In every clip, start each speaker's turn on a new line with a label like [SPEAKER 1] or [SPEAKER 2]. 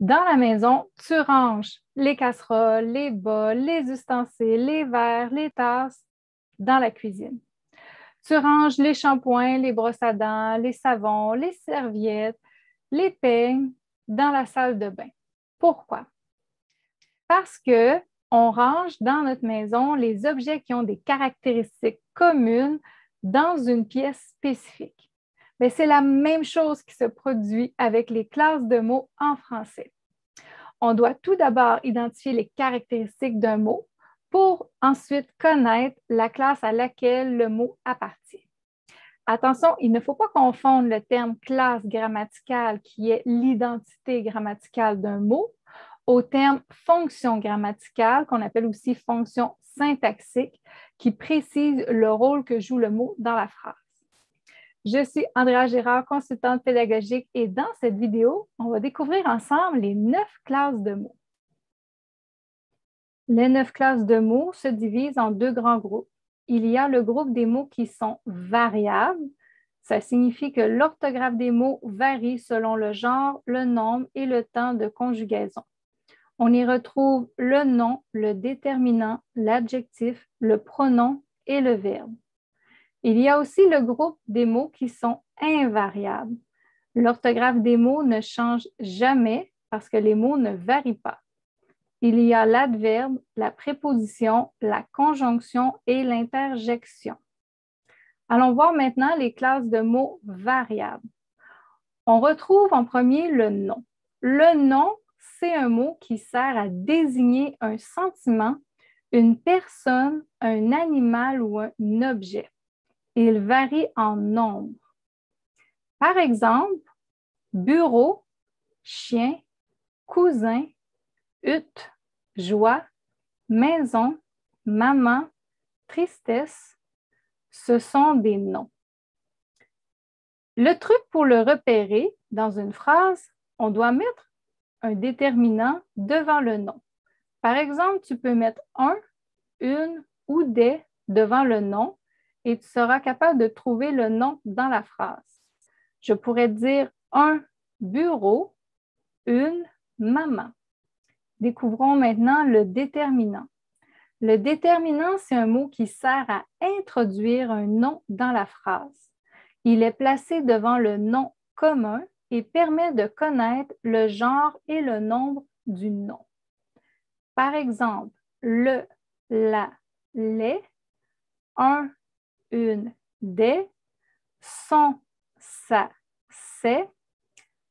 [SPEAKER 1] Dans la maison, tu ranges les casseroles, les bols, les ustensiles, les verres, les tasses dans la cuisine. Tu ranges les shampoings, les brosses à dents, les savons, les serviettes, les peignes dans la salle de bain. Pourquoi? Parce que on range dans notre maison les objets qui ont des caractéristiques communes dans une pièce spécifique. Mais c'est la même chose qui se produit avec les classes de mots en français. On doit tout d'abord identifier les caractéristiques d'un mot pour ensuite connaître la classe à laquelle le mot appartient. Attention, il ne faut pas confondre le terme classe grammaticale, qui est l'identité grammaticale d'un mot, au terme fonction grammaticale, qu'on appelle aussi fonction syntaxique, qui précise le rôle que joue le mot dans la phrase. Je suis Andrea Girard, consultante pédagogique, et dans cette vidéo, on va découvrir ensemble les 9 classes de mots. Les 9 classes de mots se divisent en 2 grands groupes. Il y a le groupe des mots qui sont variables. Ça signifie que l'orthographe des mots varie selon le genre, le nombre et le temps de conjugaison. On y retrouve le nom, le déterminant, l'adjectif, le pronom et le verbe. Il y a aussi le groupe des mots qui sont invariables. L'orthographe des mots ne change jamais parce que les mots ne varient pas. Il y a l'adverbe, la préposition, la conjonction et l'interjection. Allons voir maintenant les classes de mots variables. On retrouve en premier le nom. Le nom, c'est un mot qui sert à désigner un sentiment, une personne, un animal ou un objet. Il varie en nombre. Par exemple, bureau, chien, cousin, hutte, joie, maison, maman, tristesse, ce sont des noms. Le truc pour le repérer dans une phrase, on doit mettre un déterminant devant le nom. Par exemple, tu peux mettre un, une ou des devant le nom et tu seras capable de trouver le nom dans la phrase. Je pourrais dire un bureau, une maman. Découvrons maintenant le déterminant. Le déterminant, c'est un mot qui sert à introduire un nom dans la phrase. Il est placé devant le nom commun et permet de connaître le genre et le nombre du nom. Par exemple, le, la, les, un, une, des, son, sa, c'est,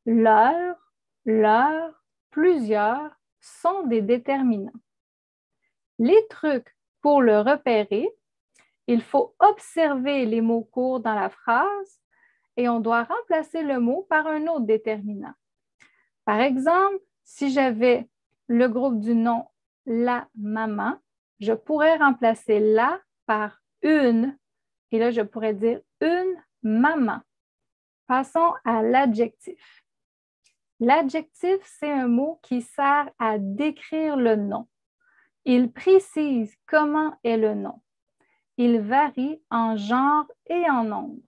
[SPEAKER 1] leur, plusieurs sont des déterminants. Les trucs pour le repérer, il faut observer les mots courts dans la phrase et on doit remplacer le mot par un autre déterminant. Par exemple, si j'avais le groupe du nom la maman, je pourrais remplacer la par une et là, je pourrais dire une maman. Passons à l'adjectif. L'adjectif, c'est un mot qui sert à décrire le nom. Il précise comment est le nom. Il varie en genre et en nombre.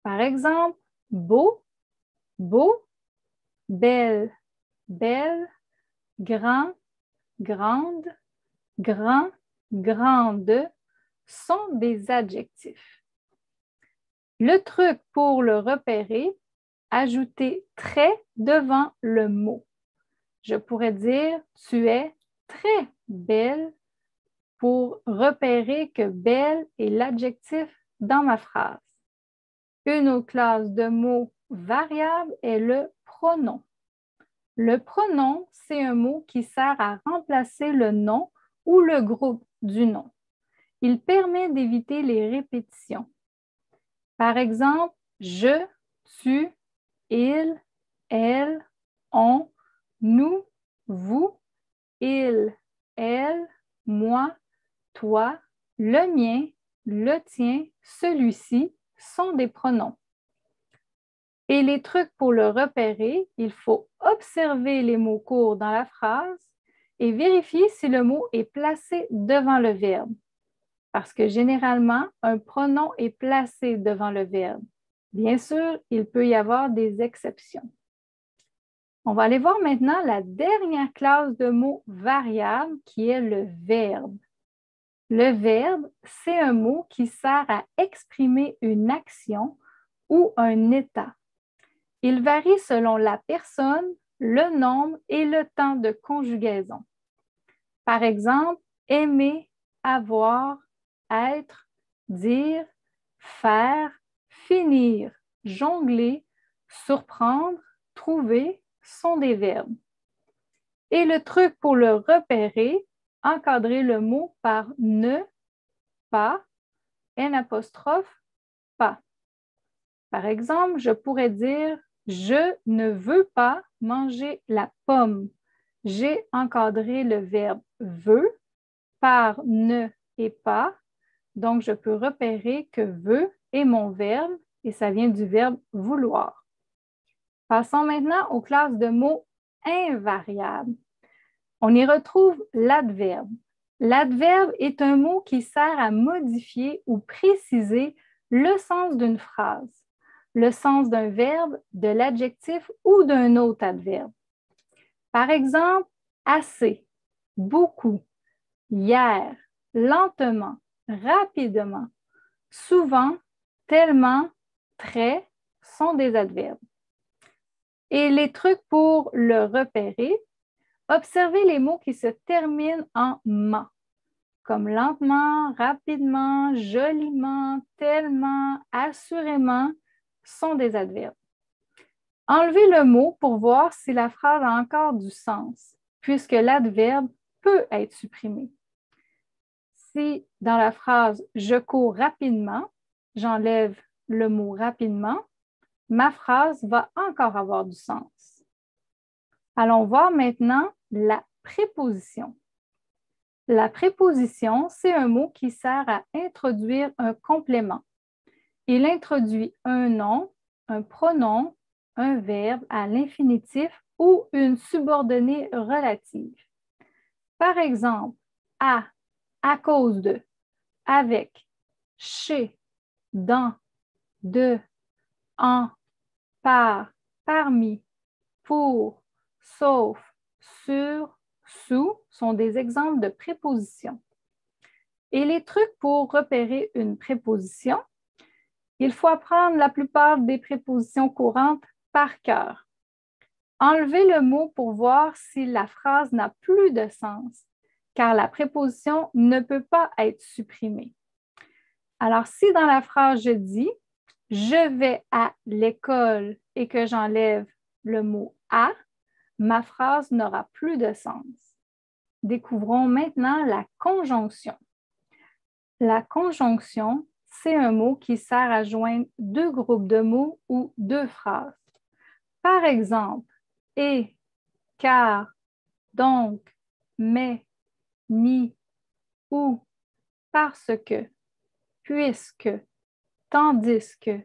[SPEAKER 1] Par exemple, beau, beau, belle, belle, grand, grande, grand, grande sont des adjectifs. Le truc pour le repérer, ajouter très devant le mot. Je pourrais dire tu es très belle pour repérer que belle est l'adjectif dans ma phrase. Une autre classe de mots variables est le pronom. Le pronom, c'est un mot qui sert à remplacer le nom ou le groupe du nom. Il permet d'éviter les répétitions. Par exemple, je, tu, il, elle, on, nous, vous, il, elle, moi, toi, le mien, le tien, celui-ci sont des pronoms. Et les trucs pour le repérer, il faut observer les mots courts dans la phrase et vérifier si le mot est placé devant le verbe. Parce que généralement, un pronom est placé devant le verbe. Bien sûr, il peut y avoir des exceptions. On va aller voir maintenant la dernière classe de mots variables qui est le verbe. Le verbe, c'est un mot qui sert à exprimer une action ou un état. Il varie selon la personne, le nombre et le temps de conjugaison. Par exemple, aimer, avoir, être, dire, faire, finir, jongler, surprendre, trouver sont des verbes. Et le truc pour le repérer, encadrer le mot par ne, pas, n', pas. Par exemple, je pourrais dire « Je ne veux pas manger la pomme ». J'ai encadré le verbe « veut » par « ne » et « pas ». Donc, je peux repérer que « veut » est mon verbe et ça vient du verbe « vouloir ». Passons maintenant aux classes de mots invariables. On y retrouve l'adverbe. L'adverbe est un mot qui sert à modifier ou préciser le sens d'une phrase, le sens d'un verbe, de l'adjectif ou d'un autre adverbe. Par exemple, assez, beaucoup, hier, lentement, rapidement, souvent, tellement, très sont des adverbes. Et les trucs pour le repérer, observez les mots qui se terminent en « ment », comme lentement, rapidement, joliment, tellement, assurément, sont des adverbes. Enlevez le mot pour voir si la phrase a encore du sens, puisque l'adverbe peut être supprimé. Si dans la phrase « je cours rapidement », j'enlève le mot « rapidement », ma phrase va encore avoir du sens. Allons voir maintenant la préposition. La préposition, c'est un mot qui sert à introduire un complément. Il introduit un nom, un pronom, un verbe à l'infinitif ou une subordonnée relative. Par exemple, à cause de, avec, chez, dans, de, en, par, parmi, pour, sauf, sur, sous sont des exemples de prépositions. Et les trucs pour repérer une préposition, il faut apprendre la plupart des prépositions courantes par cœur. Enlevez le mot pour voir si la phrase n'a plus de sens, car la préposition ne peut pas être supprimée. Alors, si dans la phrase je dis « je vais à l'école » et que j'enlève le mot « à », ma phrase n'aura plus de sens. Découvrons maintenant la conjonction. La conjonction, c'est un mot qui sert à joindre deux groupes de mots ou deux phrases. Par exemple, et, car, donc, mais, ni, ou, parce que, puisque, tandis que,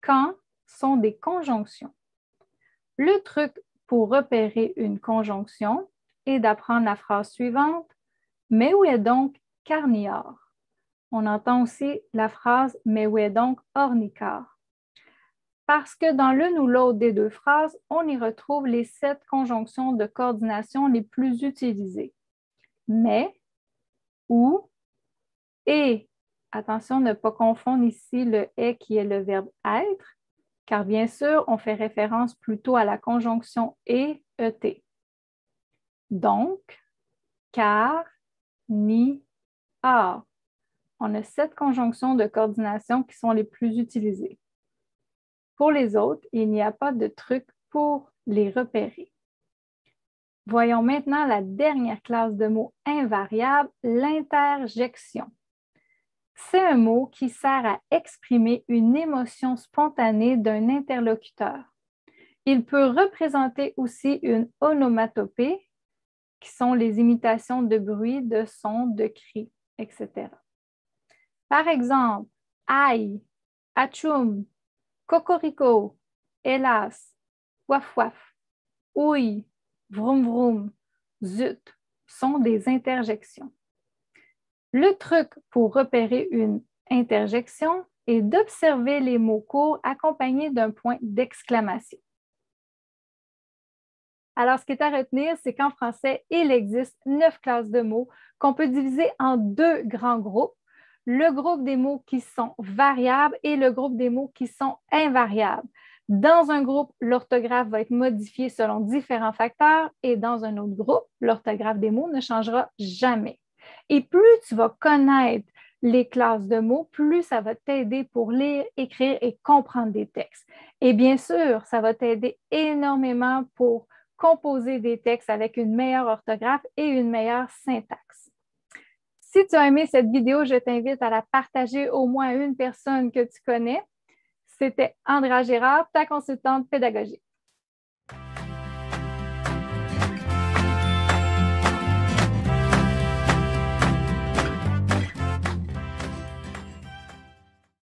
[SPEAKER 1] quand sont des conjonctions. Le truc pour repérer une conjonction est d'apprendre la phrase suivante. Mais où est donc Carnior? On entend aussi la phrase « Mais où est donc Ornicar? » Parce que dans l'une ou l'autre des deux phrases, on y retrouve les 7 conjonctions de coordination les plus utilisées. Mais, où, et. Attention, ne pas confondre ici le « est » qui est le verbe « être », car bien sûr, on fait référence plutôt à la conjonction « et », « et ». Donc, car, ni, or. On a 7 conjonctions de coordination qui sont les plus utilisées. Pour les autres, il n'y a pas de truc pour les repérer. Voyons maintenant la dernière classe de mots invariables, l'interjection. C'est un mot qui sert à exprimer une émotion spontanée d'un interlocuteur. Il peut représenter aussi une onomatopée, qui sont les imitations de bruit, de sons, de cris, etc. Par exemple, aïe, atchoum, cocorico, hélas, waf waf, ouille, vroom vroom, zut sont des interjections. Le truc pour repérer une interjection est d'observer les mots courts accompagnés d'un point d'exclamation. Alors, ce qui est à retenir, c'est qu'en français, il existe 9 classes de mots qu'on peut diviser en 2 grands groupes. Le groupe des mots qui sont variables et le groupe des mots qui sont invariables. Dans un groupe, l'orthographe va être modifiée selon différents facteurs et dans un autre groupe, l'orthographe des mots ne changera jamais. Et plus tu vas connaître les classes de mots, plus ça va t'aider pour lire, écrire et comprendre des textes. Et bien sûr, ça va t'aider énormément pour composer des textes avec une meilleure orthographe et une meilleure syntaxe. Si tu as aimé cette vidéo, je t'invite à la partager au moins à une personne que tu connais. C'était Andrea Gérard, ta consultante pédagogique.